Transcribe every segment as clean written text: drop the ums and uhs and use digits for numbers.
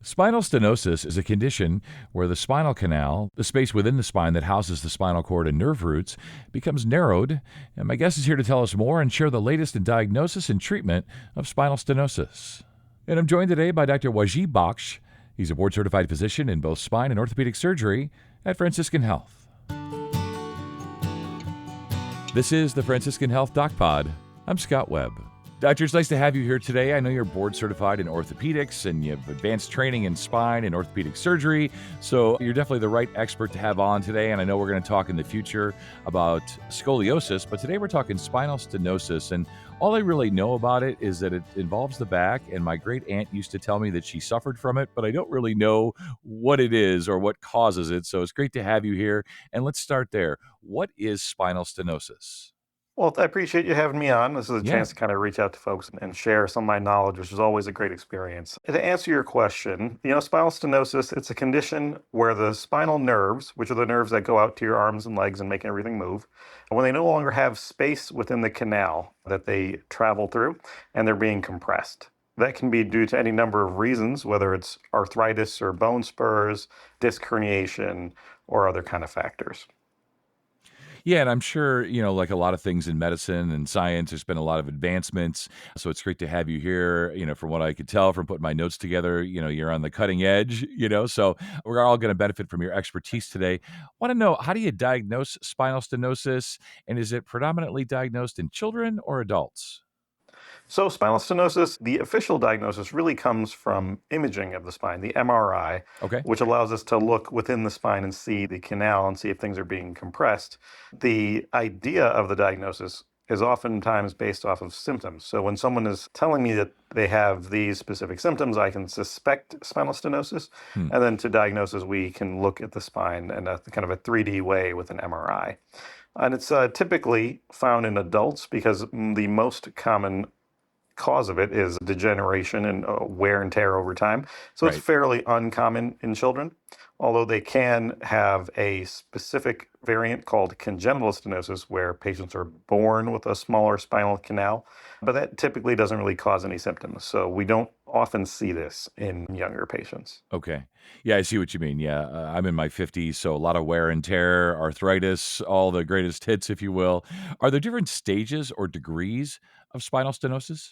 Spinal stenosis is a condition where the spinal canal, the space within the spine that houses the spinal cord and nerve roots, becomes narrowed. And my guest is here to tell us more and share the latest in diagnosis and treatment of spinal stenosis. And I'm joined today by Dr. Wajeeh Bakhsh. He's a board-certified physician in both spine and orthopedic surgery at Franciscan Health. This is the Franciscan Health DocPod. I'm Scott Webb. Doctor, it's nice to have you here today. I know you're board certified in orthopedics and you have advanced training in spine and orthopedic surgery. So you're definitely the right expert to have on today. And I know we're going to talk in the future about scoliosis, but today we're talking spinal stenosis. And all I really know about it is that it involves the back. And my great aunt used to tell me that she suffered from it, but I don't really know what it is or what causes it. So it's great to have you here. And let's start there. What is spinal stenosis? Well, I appreciate you having me on. This is a Yeah. chance to kind of reach out to folks and share some of my knowledge, which is always a great experience. To answer your question, spinal stenosis, it's a condition where the spinal nerves, which are the nerves that go out to your arms and legs and make everything move, when they no longer have space within the canal that they travel through and they're being compressed. That can be due to any number of reasons, whether it's arthritis or bone spurs, disc herniation, or other kind of factors. Yeah, and I'm sure, like a lot of things in medicine and science, there's been a lot of advancements. So it's great to have you here. From what I could tell from putting my notes together, you're on the cutting edge, so we're all going to benefit from your expertise today. Want to know, how do you diagnose spinal stenosis? And is it predominantly diagnosed in children or adults? So, spinal stenosis, the official diagnosis really comes from imaging of the spine, the MRI, Okay. which allows us to look within the spine and see the canal and see if things are being compressed. The idea of the diagnosis is oftentimes based off of symptoms. So, when someone is telling me that they have these specific symptoms, I can suspect spinal stenosis. Hmm. And then to diagnosis, we can look at the spine in a kind of a 3D way with an MRI. And it's typically found in adults because the most common cause of it is degeneration and wear and tear over time. So it's Right. fairly uncommon in children, although they can have a specific variant called congenital stenosis where patients are born with a smaller spinal canal, but that typically doesn't really cause any symptoms. So we don't often see this in younger patients. Okay. Yeah, I see what you mean. Yeah, I'm in my 50s, so a lot of wear and tear, arthritis, all the greatest hits, if you will. Are there different stages or degrees of spinal stenosis?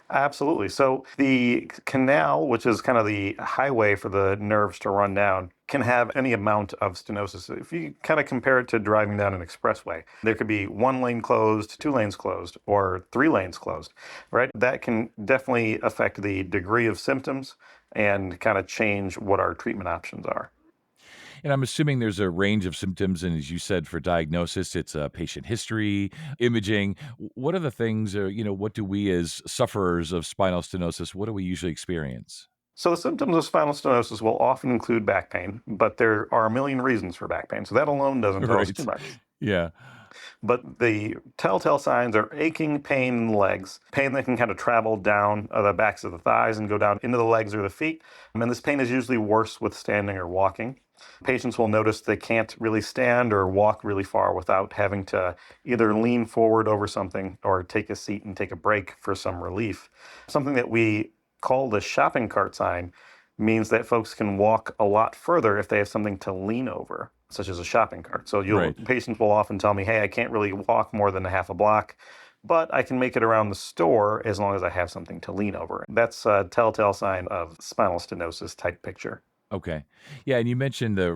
Absolutely. So the canal, which is kind of the highway for the nerves to run down, can have any amount of stenosis. If you kind of compare it to driving down an expressway, there could be one lane closed, two lanes closed, or three lanes closed, right? That can definitely affect the degree of symptoms and kind of change what our treatment options are. And I'm assuming there's a range of symptoms, and as you said, for diagnosis, it's patient history, imaging. What are the things, what do we as sufferers of spinal stenosis, what do we usually experience? So the symptoms of spinal stenosis will often include back pain, but there are a million reasons for back pain. So that alone doesn't tell us too Right. much. Yeah. But the telltale signs are aching pain in the legs, pain that can kind of travel down the backs of the thighs and go down into the legs or the feet. And this pain is usually worse with standing or walking. Patients will notice they can't really stand or walk really far without having to either lean forward over something or take a seat and take a break for some relief. Something that we call the shopping cart sign means that folks can walk a lot further if they have something to lean over, such as a shopping cart. So Right. patients will often tell me, hey, I can't really walk more than a half a block, but I can make it around the store as long as I have something to lean over. That's a telltale sign of spinal stenosis type picture. Okay. Yeah, and you mentioned the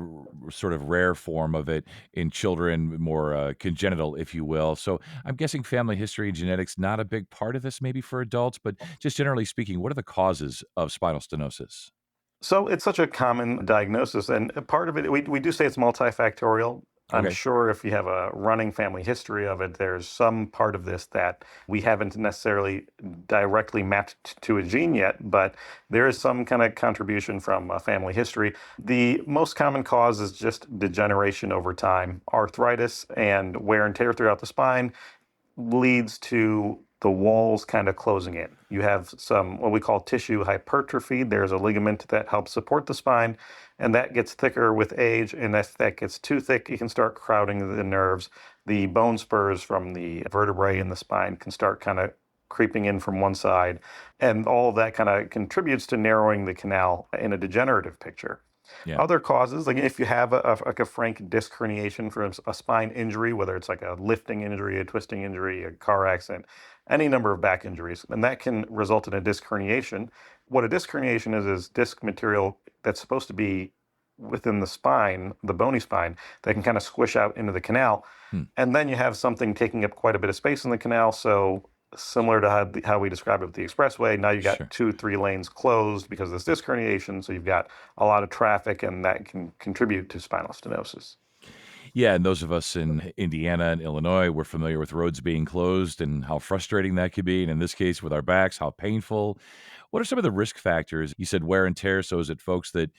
sort of rare form of it in children, more congenital, if you will. So I'm guessing family history and genetics not a big part of this, maybe for adults, but just generally speaking, what are the causes of spinal stenosis? So it's such a common diagnosis, and a part of it, we do say it's multifactorial. I'm Okay. sure if you have a running family history of it, there's some part of this that we haven't necessarily directly mapped to a gene yet, but there is some kind of contribution from a family history. The most common cause is just degeneration over time, arthritis and wear and tear throughout the spine leads to the walls kind of closing in. You have some what we call tissue hypertrophy. There's a ligament that helps support the spine, and that gets thicker with age. And as that gets too thick, it can start crowding the nerves. The bone spurs from the vertebrae in the spine can start kind of creeping in from one side. And all of that kind of contributes to narrowing the canal in a degenerative picture. Yeah. Other causes, like if you have like a frank disc herniation from a spine injury, whether it's like a lifting injury, a twisting injury, a car accident, any number of back injuries, and that can result in a disc herniation. What a disc herniation is disc material that's supposed to be within the spine, the bony spine, that can kind of squish out into the canal. And then you have something taking up quite a bit of space in the canal. So similar to how we described it with the expressway, now you got Sure. 2-3 lanes closed because of this disc herniation. So you've got a lot of traffic, and that can contribute to spinal stenosis. Yeah, and those of us in Indiana and Illinois, we're familiar with roads being closed and how frustrating that could be. And in this case, with our backs, how painful. What are some of the risk factors? You said wear and tear. So is it folks that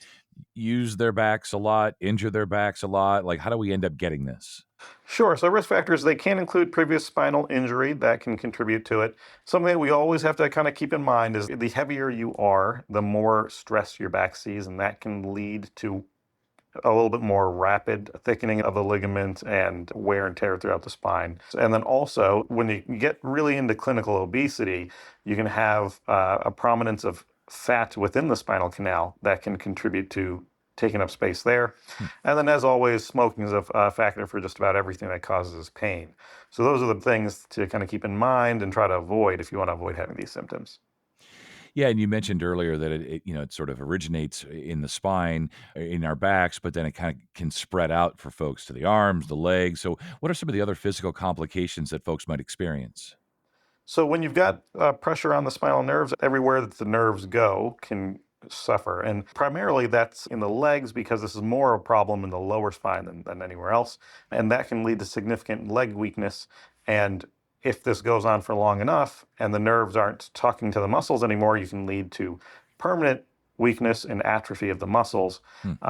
use their backs a lot, injure their backs a lot? Like, how do we end up getting this? Sure. So risk factors, they can include previous spinal injury that can contribute to it. Something that we always have to kind of keep in mind is the heavier you are, the more stress your back sees, and that can lead to a little bit more rapid thickening of the ligament and wear and tear throughout the spine. And then also, when you get really into clinical obesity, you can have a prominence of fat within the spinal canal that can contribute to taking up space there. And then, as always, smoking is a factor for just about everything that causes pain. So those are the things to kind of keep in mind and try to avoid if you want to avoid having these symptoms. Yeah, and you mentioned earlier that it sort of originates in the spine, in our backs, but then it kind of can spread out for folks to the arms, the legs. So, what are some of the other physical complications that folks might experience? So when you've got pressure on the spinal nerves, everywhere that the nerves go can suffer. And primarily that's in the legs, because this is more a problem in the lower spine than anywhere else. And that can lead to significant leg weakness. And if this goes on for long enough and the nerves aren't talking to the muscles anymore, you can lead to permanent weakness and atrophy of the muscles.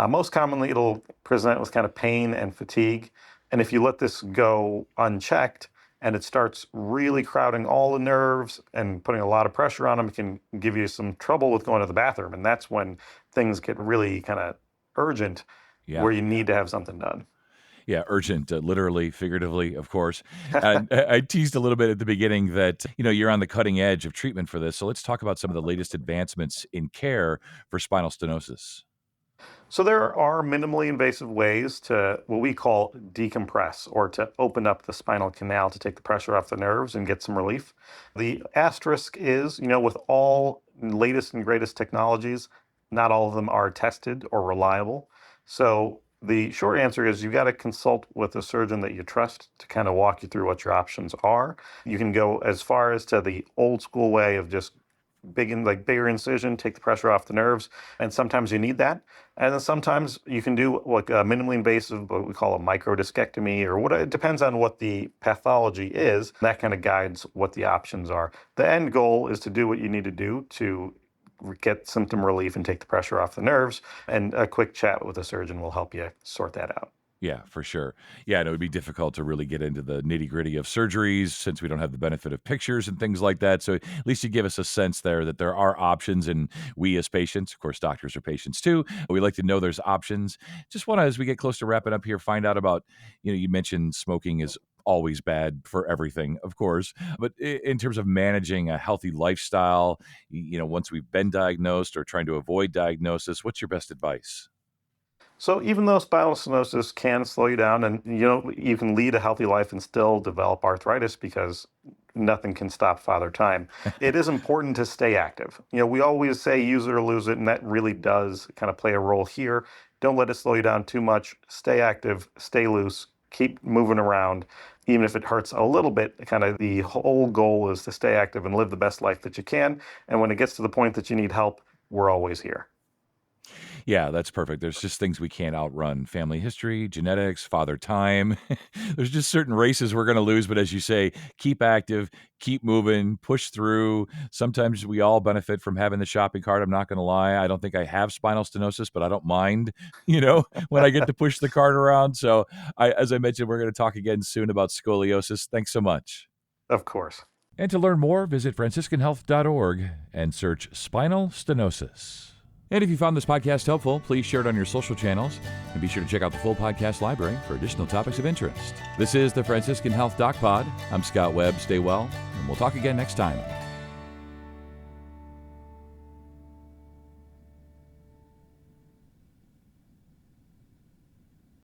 Most commonly, it'll present with kind of pain and fatigue. And if you let this go unchecked, and it starts really crowding all the nerves and putting a lot of pressure on them, it can give you some trouble with going to the bathroom. And that's when things get really kind of urgent, Yeah. where you need to have something done. Yeah, urgent, literally, figuratively, of course. And I teased a little bit at the beginning that, you're on the cutting edge of treatment for this. So let's talk about some of the latest advancements in care for spinal stenosis. So there are minimally invasive ways to what we call decompress, or to open up the spinal canal to take the pressure off the nerves and get some relief. The asterisk is, with all latest and greatest technologies, not all of them are tested or reliable. So the short answer is you've got to consult with a surgeon that you trust to kind of walk you through what your options are. You can go as far as to the old school way of just bigger incision, take the pressure off the nerves, and sometimes you need that. And then sometimes you can do like a minimally invasive, what we call a microdiscectomy, or what, it depends on what the pathology is. That kind of guides what the options are. The end goal is to do what you need to do to get symptom relief and take the pressure off the nerves, and a quick chat with a surgeon will help you sort that out. Yeah, for sure. Yeah, and it would be difficult to really get into the nitty gritty of surgeries since we don't have the benefit of pictures and things like that. So at least you give us a sense there that there are options, and we as patients, of course, doctors are patients too. We like to know there's options. Just want to, as we get close to wrapping up here, find out about, you mentioned smoking is always bad for everything, of course, but in terms of managing a healthy lifestyle, once we've been diagnosed or trying to avoid diagnosis, what's your best advice? So even though spinal stenosis can slow you down, and you can lead a healthy life and still develop arthritis, because nothing can stop Father Time, it is important to stay active. We always say use it or lose it, and that really does kind of play a role here. Don't let it slow you down too much. Stay active, stay loose, keep moving around. Even if it hurts a little bit, kind of the whole goal is to stay active and live the best life that you can. And when it gets to the point that you need help, we're always here. Yeah, that's perfect. There's just things we can't outrun. Family history, genetics, father time. There's just certain races we're going to lose. But as you say, keep active, keep moving, push through. Sometimes we all benefit from having the shopping cart. I'm not going to lie. I don't think I have spinal stenosis, but I don't mind, when I get to push the cart around. So as I mentioned, we're going to talk again soon about scoliosis. Thanks so much. Of course. And to learn more, visit franciscanhealth.org and search spinal stenosis. And if you found this podcast helpful, please share it on your social channels, and be sure to check out the full podcast library for additional topics of interest. This is the Franciscan Health DocPod. I'm Scott Webb. Stay well, and And we'll talk again next time.